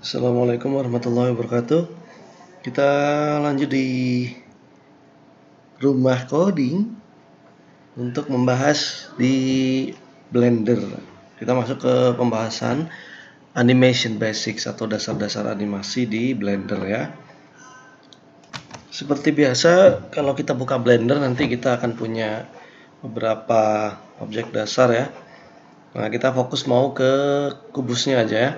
Assalamualaikum warahmatullahi wabarakatuh. Kita lanjut di rumah coding untuk membahas di Blender. Kita masuk ke pembahasan animation basics atau dasar-dasar animasi di Blender ya. Seperti biasa, kalau kita buka Blender nanti kita akan punya beberapa objek dasar ya. Nah, kita fokus mau ke kubusnya aja ya.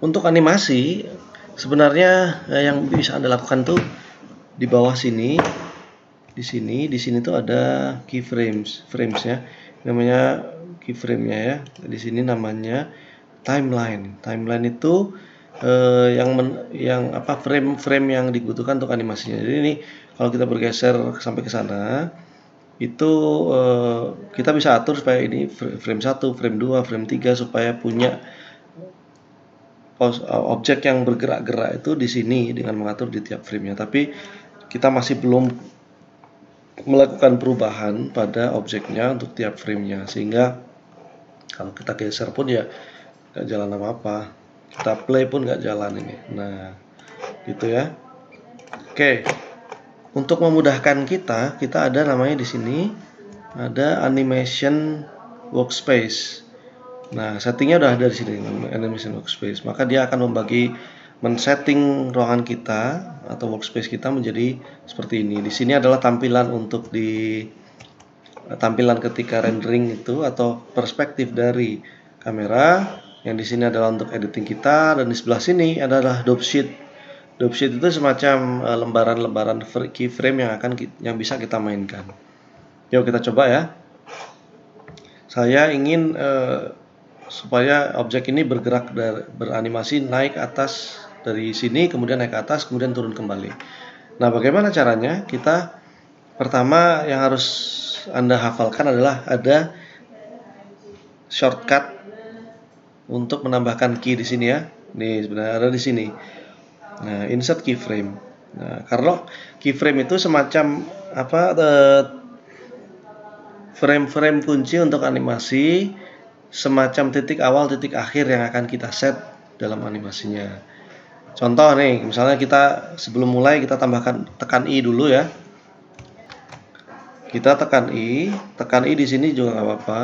Untuk animasi sebenarnya yang bisa Anda lakukan tuh di bawah sini, di sini tuh ada keyframes ya. Namanya keyframe-nya ya. Di sini namanya timeline. Timeline itu frame-frame yang dibutuhkan untuk animasinya. Jadi ini kalau kita bergeser sampai ke sana, itu kita bisa atur supaya ini frame 1, frame 2, frame 3 supaya punya objek yang bergerak-gerak itu di sini dengan mengatur di tiap framenya. Tapi kita masih belum melakukan perubahan pada objeknya untuk tiap framenya, sehingga kalau kita geser pun ya nggak jalan apa-apa, kita play pun nggak jalan ini. Nah, gitu ya. Oke, untuk memudahkan kita ada namanya di sini ada animation workspace. Nah, settingnya udah ada di sini, animation workspace. Maka dia akan men-setting ruangan kita atau workspace kita menjadi seperti ini. Di sini adalah tampilan ketika rendering itu atau perspektif dari kamera. Yang di sini adalah untuk editing kita, dan di sebelah sini adalah dope sheet. Dope sheet itu semacam lembaran-lembaran keyframe yang bisa kita mainkan. Yuk kita coba ya. Saya ingin supaya objek ini beranimasi naik atas dari sini, kemudian naik ke atas, kemudian turun kembali. Nah, bagaimana caranya? Kita pertama yang harus Anda hafalkan adalah ada shortcut untuk menambahkan key di sini ya. Nih sebenarnya ada di sini. Nah, insert keyframe. Nah, karena keyframe itu semacam frame-frame kunci untuk animasi, semacam titik awal, titik akhir yang akan kita set dalam animasinya. Contoh nih, misalnya kita sebelum mulai kita tekan I dulu ya. Kita tekan I di sini juga nggak apa-apa.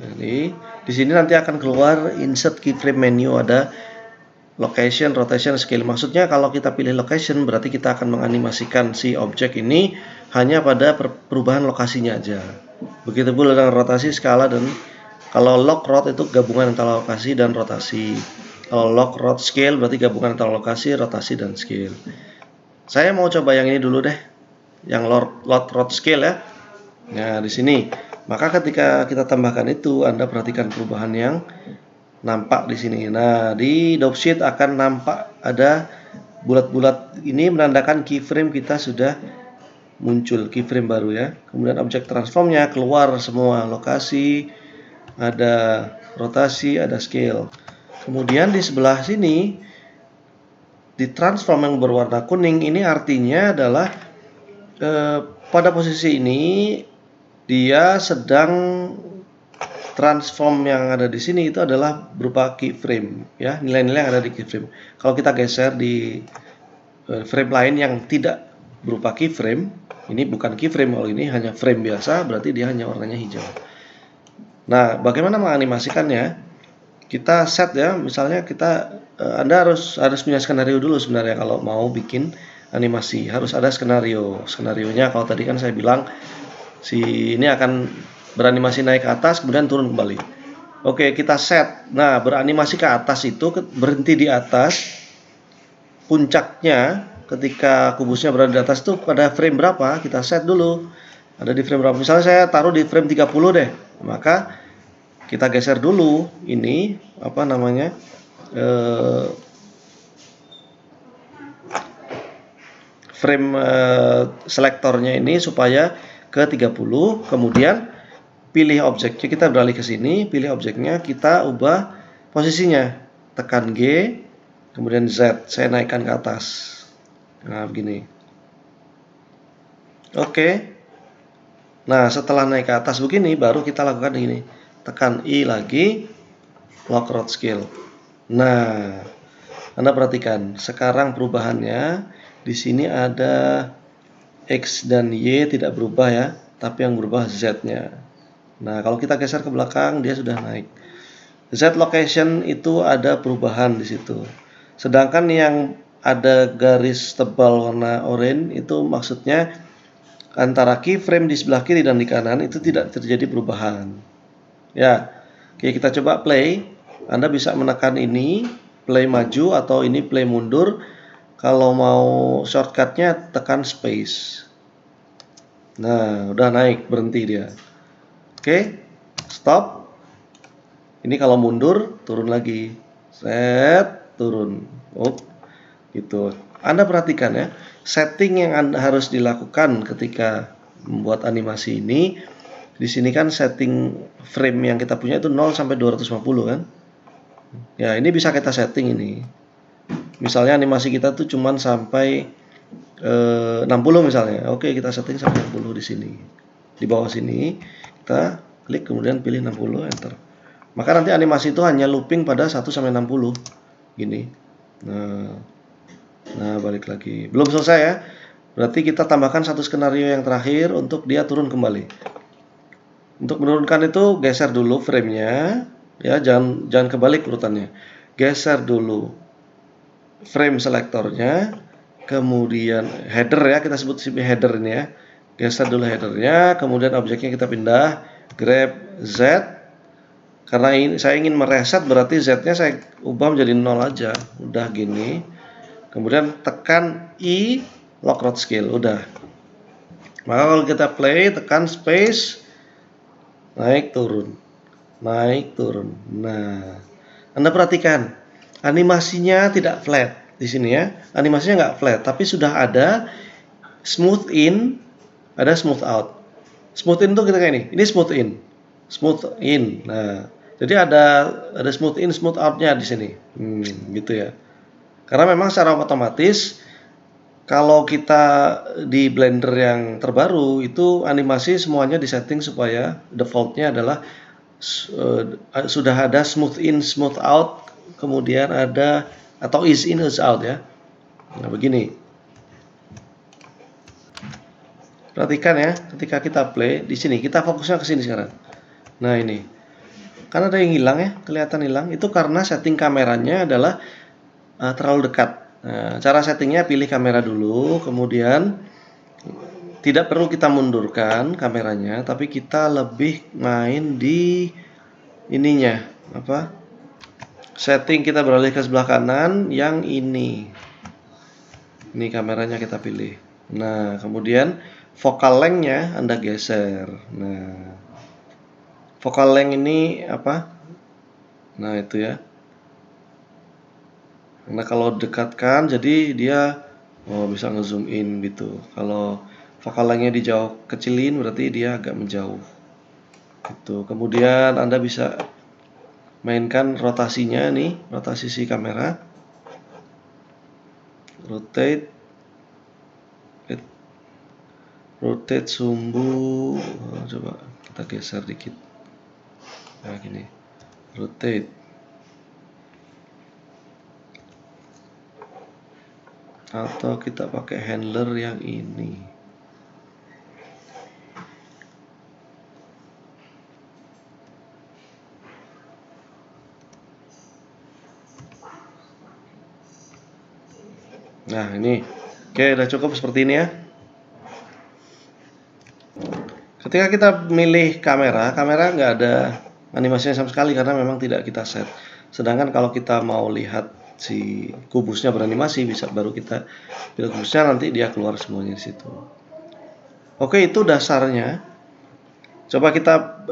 Jadi di sini nanti akan keluar insert keyframe menu, ada location, rotation, scale. Maksudnya kalau kita pilih location berarti kita akan menganimasikan si objek ini hanya pada perubahan lokasinya aja. Begitu pula dengan rotasi, skala, dan kalau lock rot itu gabungan antara lokasi dan rotasi. Kalau lock rot scale berarti gabungan antara lokasi, rotasi, dan scale. Saya mau coba yang ini dulu deh, yang lock rot scale ya. Nah di sini, maka ketika kita tambahkan itu, Anda perhatikan perubahan yang nampak di sini. Nah di dope sheet akan nampak ada bulat-bulat ini menandakan keyframe kita sudah muncul, keyframe baru ya. Kemudian objek transformnya keluar semua, lokasi, ada rotasi, ada scale. Kemudian di sebelah sini di transform yang berwarna kuning ini artinya adalah pada posisi ini dia sedang transform yang ada di sini itu adalah berupa keyframe ya, nilai-nilai yang ada di keyframe. Kalau kita geser di frame lain yang tidak berupa keyframe, ini bukan keyframe, kalau ini hanya frame biasa, berarti dia hanya warnanya hijau. Nah, bagaimana menganimasikannya? Kita set ya, misalnya Anda harus punya skenario dulu sebenarnya kalau mau bikin animasi. Harus ada skenarionya. Kalau tadi kan saya bilang ini akan beranimasi naik ke atas kemudian turun kembali. Oke, kita set. Nah, beranimasi ke atas itu berhenti di atas. Puncaknya ketika kubusnya berada di atas itu pada frame berapa? Kita set dulu. Ada di frame berapa? Misalnya saya taruh di frame 30 deh. Maka kita geser dulu ini frame selektornya ini supaya ke 30, kemudian pilih objeknya, kita beralih ke sini, pilih objeknya, kita ubah posisinya, tekan G, kemudian Z, saya naikkan ke atas. Nah, begini. Oke. Nah, setelah naik ke atas begini, baru kita lakukan ini. Tekan I lagi, lock rot scale. Nah, Anda perhatikan, sekarang perubahannya di sini ada X dan Y tidak berubah ya, tapi yang berubah Z-nya. Nah, kalau kita geser ke belakang, dia sudah naik. Z location itu ada perubahan di situ. Sedangkan yang ada garis tebal warna oranye itu maksudnya antara keyframe di sebelah kiri dan di kanan itu tidak terjadi perubahan. Ya, oke, kita coba play. Anda bisa menekan ini, play maju atau ini play mundur. Kalau mau shortcutnya tekan space. Nah, udah naik, berhenti dia. Oke, stop. Ini kalau mundur, turun lagi. Set, turun. Oh, gitu. Anda perhatikan ya, setting yang Anda harus dilakukan ketika membuat animasi ini. Di sini kan setting frame yang kita punya itu 0 sampai 250 kan. Ya, ini bisa kita setting ini. Misalnya animasi kita tuh cuman sampai 60 misalnya. Oke, kita setting sampai 60 di sini. Di bawah sini kita klik kemudian pilih 60, enter. Maka nanti animasi itu hanya looping pada 1 sampai 60 gini. Nah, balik lagi. Belum selesai ya. Berarti kita tambahkan satu skenario yang terakhir untuk dia turun kembali. Untuk menurunkan itu geser dulu framenya, ya, jangan kebalik urutannya. Geser dulu frame selektornya, kemudian header ya, kita sebut header ini ya. Geser dulu headernya, kemudian objeknya kita pindah, grab Z. Karena ini saya ingin mereset, berarti Z-nya saya ubah menjadi 0 aja. Udah gini. Kemudian tekan I, lock road scale, udah. Maka kalau kita play, tekan space, naik turun, naik turun. Nah, Anda perhatikan, animasinya tidak flat di sini ya. Animasinya nggak flat, tapi sudah ada smooth in, ada smooth out. Smooth in tuh kita kayak ini smooth in, smooth in. Nah, jadi ada smooth in, smooth outnya di sini, gitu ya. Karena memang secara otomatis kalau kita di Blender yang terbaru itu animasi semuanya disetting supaya defaultnya adalah sudah ada smooth in, smooth out, kemudian ada atau ease in, ease out ya. Nah, begini. Perhatikan ya, ketika kita play di sini, kita fokusnya ke sini sekarang. Nah, ini. Kan ada yang hilang ya, kelihatan hilang. Itu karena setting kameranya adalah terlalu dekat. Nah, cara settingnya pilih kamera dulu, kemudian tidak perlu kita mundurkan kameranya, tapi kita lebih main di ininya, apa? Setting kita beralih ke sebelah kanan yang ini. Ini kameranya kita pilih. Nah, kemudian focal length-nya Anda geser. Nah, focal length ini apa? Nah, itu ya. Nah, kalau dekatkan jadi dia bisa ngezoom in gitu. Kalau focal length-nya dijauh kecilin berarti dia agak menjauh. Gitu. Kemudian Anda bisa mainkan rotasinya nih, rotasi si kamera. Rotate sumbu. Coba kita geser dikit. Nah, gini. Rotate. Atau kita pakai handler yang ini. Nah, ini. Oke, udah cukup seperti ini ya. Ketika kita milih kamera nggak ada animasinya sama sekali karena memang tidak kita set. Sedangkan kalau kita mau lihat si kubusnya beranimasi, bisa baru kita pilih kubusnya, nanti dia keluar semuanya di situ. Oke, itu dasarnya. Coba kita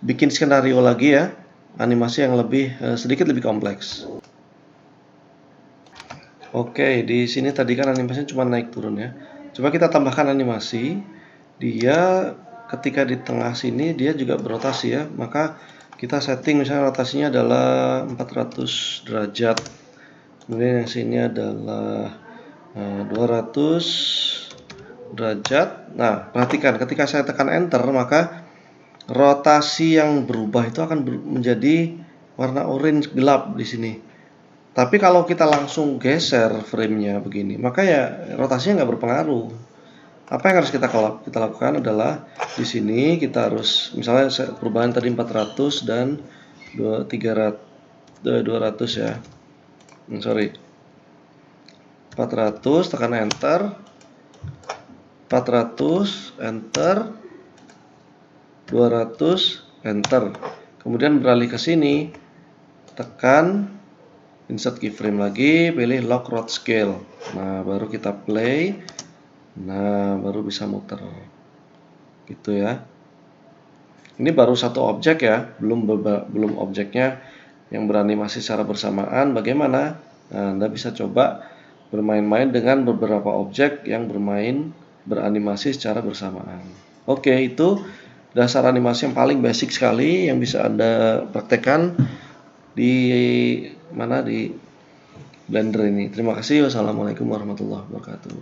bikin skenario lagi ya, animasi yang lebih sedikit lebih kompleks. Oke, di sini tadi kan animasinya cuma naik turun ya. Coba kita tambahkan animasi. Dia ketika di tengah sini dia juga berotasi ya. Maka kita setting misalnya rotasinya adalah 400 derajat. Kemudian yang sini adalah 200 derajat. Nah, perhatikan ketika saya tekan enter maka rotasi yang berubah itu akan menjadi warna orange gelap di sini. Tapi kalau kita langsung geser frame-nya begini, maka ya rotasinya nggak berpengaruh. Apa yang harus kita lakukan adalah di sini kita harus misalnya perubahan tadi 400 dan 200 ya. Sorry. 400 tekan enter. 400 enter. 200 enter. Kemudian beralih ke sini, tekan insert keyframe lagi, pilih lock rod scale. Nah, baru kita play. Nah, baru bisa muter. Gitu ya. Ini baru satu objek ya, belum objeknya yang beranimasi secara bersamaan. Bagaimana? Nah, Anda bisa coba bermain-main dengan beberapa objek yang beranimasi secara bersamaan. Oke, itu dasar animasi yang paling basic sekali yang bisa Anda praktekkan di Blender ini. Terima kasih. Wassalamualaikum warahmatullahi wabarakatuh.